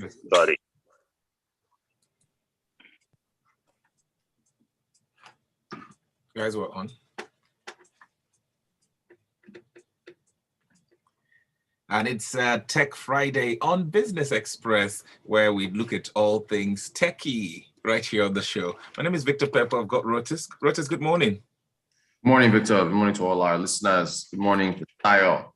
Yes. Got it. Guys, we're on. And it's Tech Friday on Business Express, where we look at all things techie right here on the show. My name is Victor Pepple. I've got Rotus. Rotus, good morning. Good morning, Victor. Good morning to all our listeners. Good morning, Fisayo.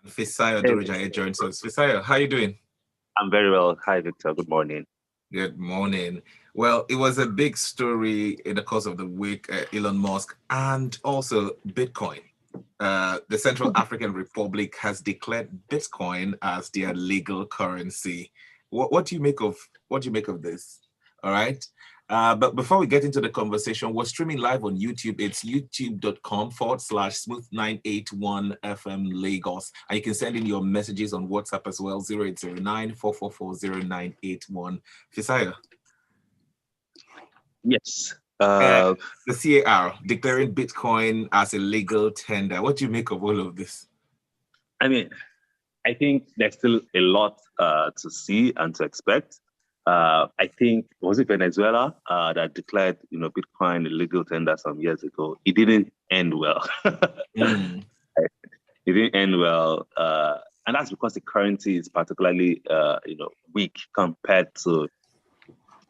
Fisayo Durojaiye joins us. Fisayo, how are you doing? I'm very well. Hi, Victor. Good morning. Good morning. Well, it was a big story in the course of the week, Elon Musk, and also Bitcoin. The Central African Republic has declared Bitcoin as their legal currency. What do you make of this? All right. But before we get into the conversation, we're streaming live on YouTube. It's youtube.com/smooth981FM Lagos. And you can send in your messages on WhatsApp as well, 0809-444-0981. Fisayo. Yes. The CAR declaring Bitcoin as a legal tender. What do you make of all of this? I mean, I think there's still a lot to see and to expect. I think, was it Venezuela that declared, Bitcoin a legal tender some years ago? It didn't end well. It didn't end well, and that's because the currency is particularly, weak compared to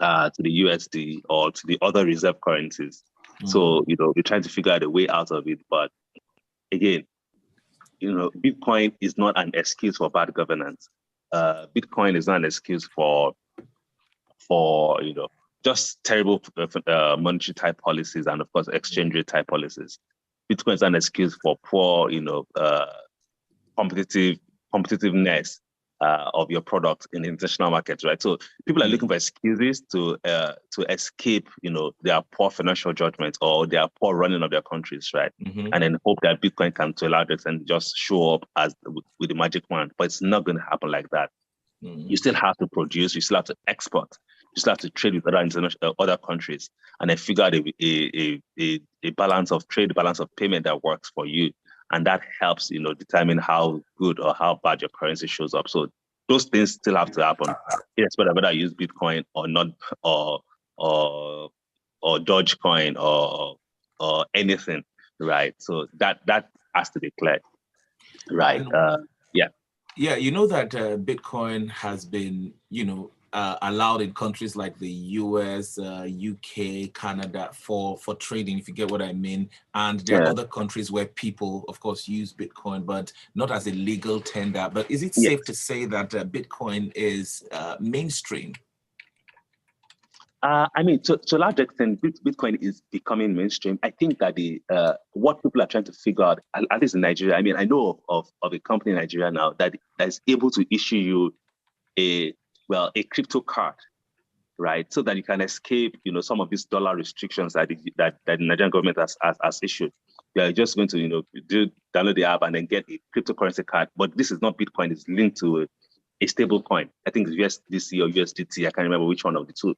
the USD or to the other reserve currencies. So, we're trying to figure out a way out of it. But again, Bitcoin is not an excuse for bad governance. Bitcoin is not an excuse for just terrible monetary type policies and of course exchange rate type policies. Bitcoin is an excuse for poor competitiveness of your product in international markets, right? So people are looking for excuses to escape their poor financial judgment or their poor running of their countries, right? And then hope that Bitcoin can to a large extent just show up as with the magic wand. But it's not going to happen like that. You still have to produce, you still have to export, you still have to trade with other countries, and then figure out a balance of trade, balance of payment that works for you. And that helps, determine how good or how bad your currency shows up. So those things still have to happen. Yes, whether I use Bitcoin or not, or Dogecoin or anything, right? So that has to be clear, right? Yeah, you know that Bitcoin has been, allowed in countries like the US, UK, Canada for trading, if you get what I mean. And there are other countries where people, of course, use Bitcoin, but not as a legal tender. But is it safe to say that Bitcoin is mainstream? I mean, to a large extent, Bitcoin is becoming mainstream. I think that what people are trying to figure out, at least in Nigeria, I mean, I know of a company in Nigeria now that is able to issue you a crypto card, right? So that you can escape, some of these dollar restrictions that the Nigerian government has issued. You're just going to, download the app and then get a cryptocurrency card. But this is not Bitcoin, it's linked to a stable coin. I think it's USDC or USDT, I can't remember which one of the two.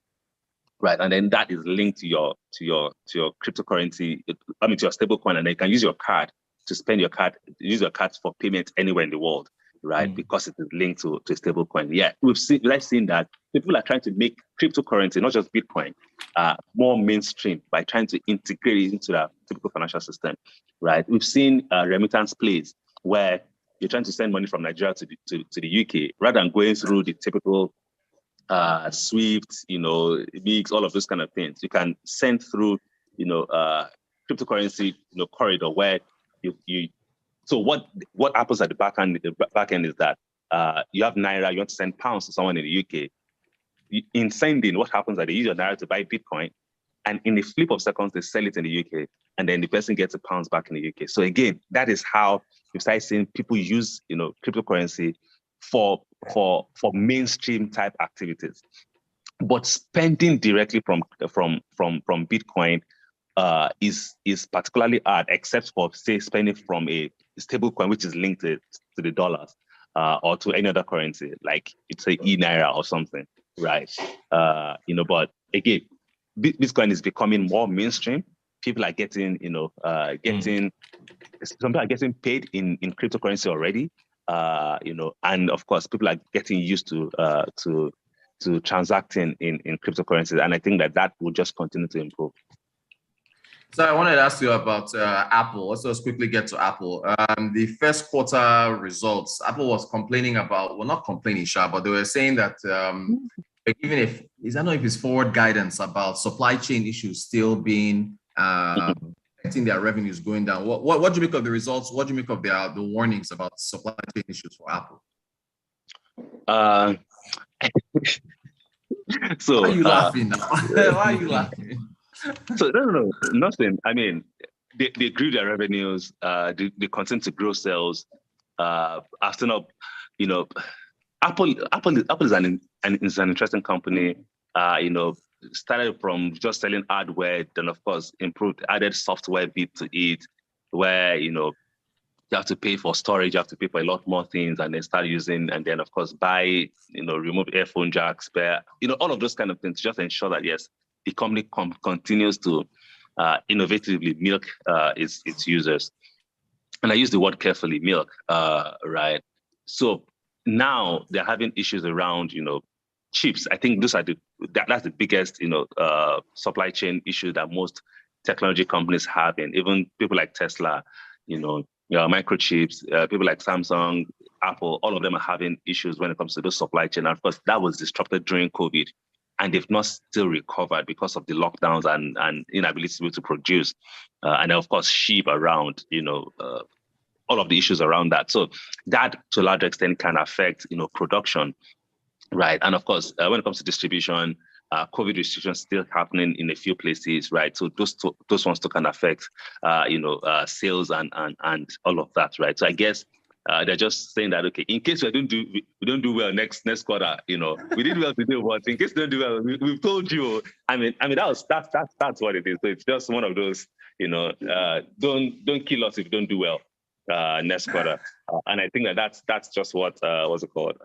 Right, and then that is linked to your cryptocurrency. I mean, to your stable coin, and then you can use your card to spend your card, use your cards for payment anywhere in the world, right? Because it is linked to a stable coin. Yeah, we've seen that people are trying to make cryptocurrency, not just Bitcoin, more mainstream by trying to integrate it into the typical financial system, right? We've seen remittance plays where you're trying to send money from Nigeria to the UK rather than going through the typical Swift, MIX, all of those kind of things. You can send through, cryptocurrency, corridor where you. So what happens at the back end is that you have Naira, you want to send pounds to someone in the UK. In sending, what happens is that they use your Naira to buy Bitcoin, and in a flip of seconds, they sell it in the UK, and then the person gets the pounds back in the UK. So again, that is how you start seeing people use, cryptocurrency for mainstream type activities, but spending directly from Bitcoin is particularly hard, except for say spending from a stable coin which is linked to the dollars or to any other currency, like it's a e-naira or something, right? But again, Bitcoin is becoming more mainstream. People are getting some people are getting paid in cryptocurrency already. and of course, people are getting used to transacting in cryptocurrencies, and I think that will just continue to improve. So I wanted to ask you about Apple. Let's just quickly get to Apple. The first quarter results, Apple was complaining about, well, not complaining, Sha, but they were saying that even if, I don't know if it's forward guidance about supply chain issues still being affecting their revenues going down. What do you make of the results? What do you make of the warnings about supply chain issues for Apple? So why are you laughing now? Why are you laughing? So no, nothing. I mean, they grew their revenues. They continue to grow sales. After not, Apple is an interesting company. Started from just selling hardware, then of course added software bit to it, where you have to pay for storage, you have to pay for a lot more things, and then start using, and then of course buy, remove earphone jacks, spare, all of those kind of things, just ensure that yes, the company continues to innovatively milk its users. And I use the word carefully, milk, right? So now they're having issues around, chips. I think that's the biggest, supply chain issue that most technology companies have, and even people like Tesla, microchips, people like Samsung, Apple, all of them are having issues when it comes to the supply chain. And of course, that was disrupted during COVID, and they've not still recovered because of the lockdowns and inability to produce, and of course, ship around, all of the issues around that. So that, to a large extent, can affect, production, right? And of course, when it comes to distribution, COVID restrictions still happening in a few places, right? So those ones too can affect, sales and all of that, right? So I guess they're just saying that, okay, in case we don't do well next quarter, we did well today, but in case we don't do well, we've told you. I mean that's what it is. So it's just one of those, don't kill us if you don't do well next quarter. And I think that's just what what's it called?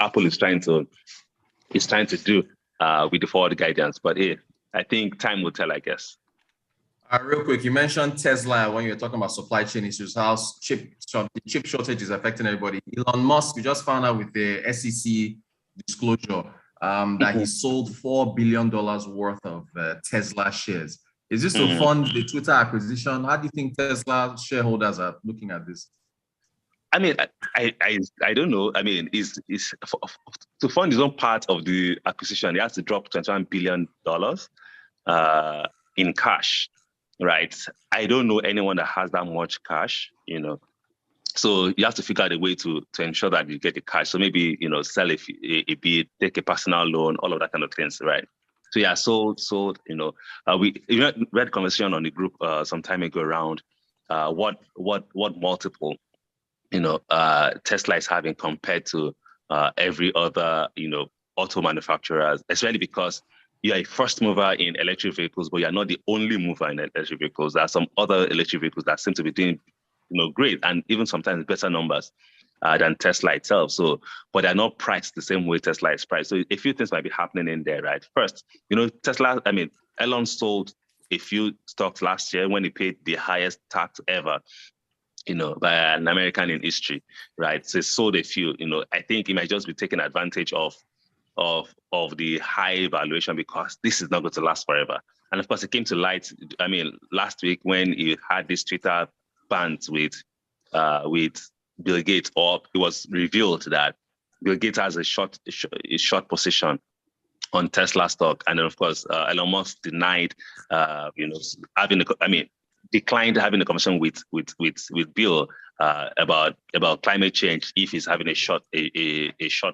Apple is trying to do with the forward guidance. But hey, I think time will tell, I guess. Real quick, you mentioned Tesla when you were talking about supply chain issues, how chip shortage is affecting everybody. Elon Musk, we just found out with the SEC disclosure that he sold $4 billion worth of Tesla shares. Is this to fund the Twitter acquisition? How do you think Tesla shareholders are looking at this? I mean, I don't know. I mean, is to fund his own part of the acquisition, he has to drop $21 billion in cash, right? I don't know anyone that has that much cash, So you have to figure out a way to ensure that you get the cash. So maybe, sell a bit, take a personal loan, all of that kind of things, right? So yeah, sold. We read conversation on the group some time ago around what multiple Tesla is having compared to every other auto manufacturers, especially because you're a first mover in electric vehicles, but you're not the only mover in electric vehicles. There are some other electric vehicles that seem to be doing great, and even sometimes better numbers than Tesla itself. So, but they're not priced the same way Tesla is priced. So a few things might be happening in there, right? First, Tesla, Elon sold a few stocks last year when he paid the highest tax ever, by an American in history, right? So he sold a few, I think he might just be taking advantage of the high valuation because this is not going to last forever. And of course, it came to light, last week when he had this Twitter bans with Bill Gates, or it was revealed that Bill Gates has a short position on Tesla stock, and then of course Elon Musk denied, declined having a conversation with Bill about climate change if he's having a short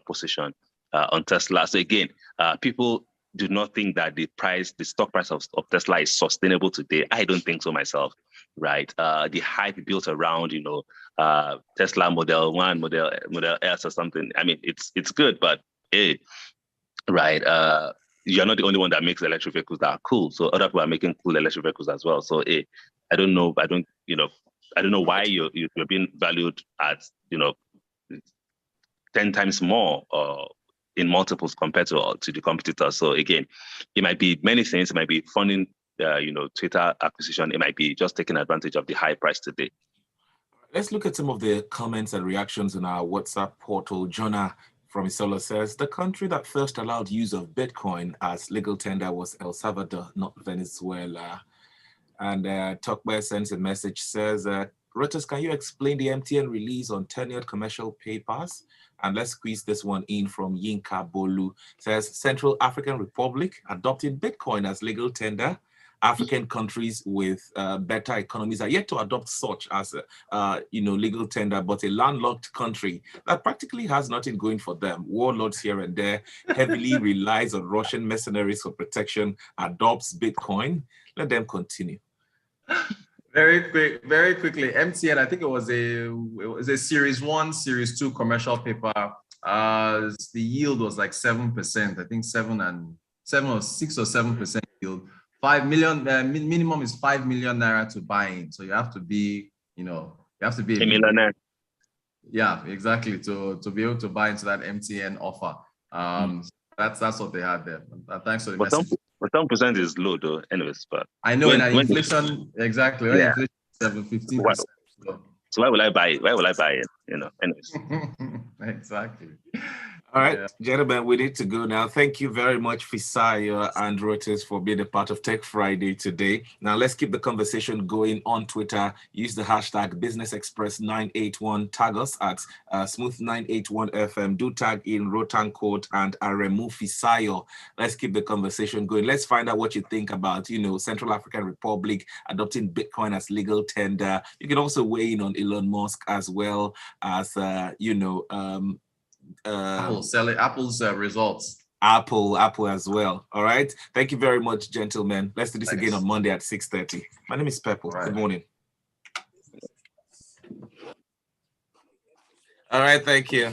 position on Tesla. So again, people do not think that the stock price of Tesla is sustainable today. I don't think so myself, right? The hype built around, Tesla Model 1, Model S or something. It's good, but hey, right, you're not the only one that makes electric vehicles that are cool. So other people are making cool electric vehicles as well. So hey, I don't know why you're being valued at 10 times more in multiples compared to the competitors. So again, it might be many things. It might be funding, Twitter acquisition. It might be just taking advantage of the high price today. Let's look at some of the comments and reactions on our WhatsApp portal. Jonah from Isola says, the country that first allowed use of Bitcoin as legal tender was El Salvador, not Venezuela. And Talkbear sends a message, says, Rotus, can you explain the MTN release on tenured commercial papers? And let's squeeze this one in from Yinka Bolu. Says, Central African Republic adopting Bitcoin as legal tender. African countries with better economies are yet to adopt such as legal tender, but a landlocked country that practically has nothing going for them, warlords here and there, heavily relies on Russian mercenaries for protection, adopts Bitcoin. Let them continue. Very quickly. MTN, I think it was a Series 1, Series 2 commercial paper. The yield was like 7%. I think 7 or 6 or 7% yield. 5 million minimum is 5 million naira to buy in. So you have to be, a millionaire. Yeah, exactly. To be able to buy into that MTN offer. That's what they had there. Thanks for the message. But some percent is low though, anyways. But I know inflation, exactly. Yeah. Inflation 15%. So why will I buy it? Why will I buy it? Anyways. Exactly. All right, gentlemen, we need to go now. Thank you very much, Fisayo and Rotus, for being a part of Tech Friday today. Now, let's keep the conversation going on Twitter. Use the hashtag BusinessExpress981. Tag us at Smooth981FM. Do tag in Rotan Court and Aremu Fisayo. Let's keep the conversation going. Let's find out what you think about, Central African Republic adopting Bitcoin as legal tender. You can also weigh in on Elon Musk as well as, Apple's results. Apple as well. All right. Thank you very much, gentlemen. Let's do this again on Monday at 6:30. My name is Pepple. Right. Good morning. All right. Thank you.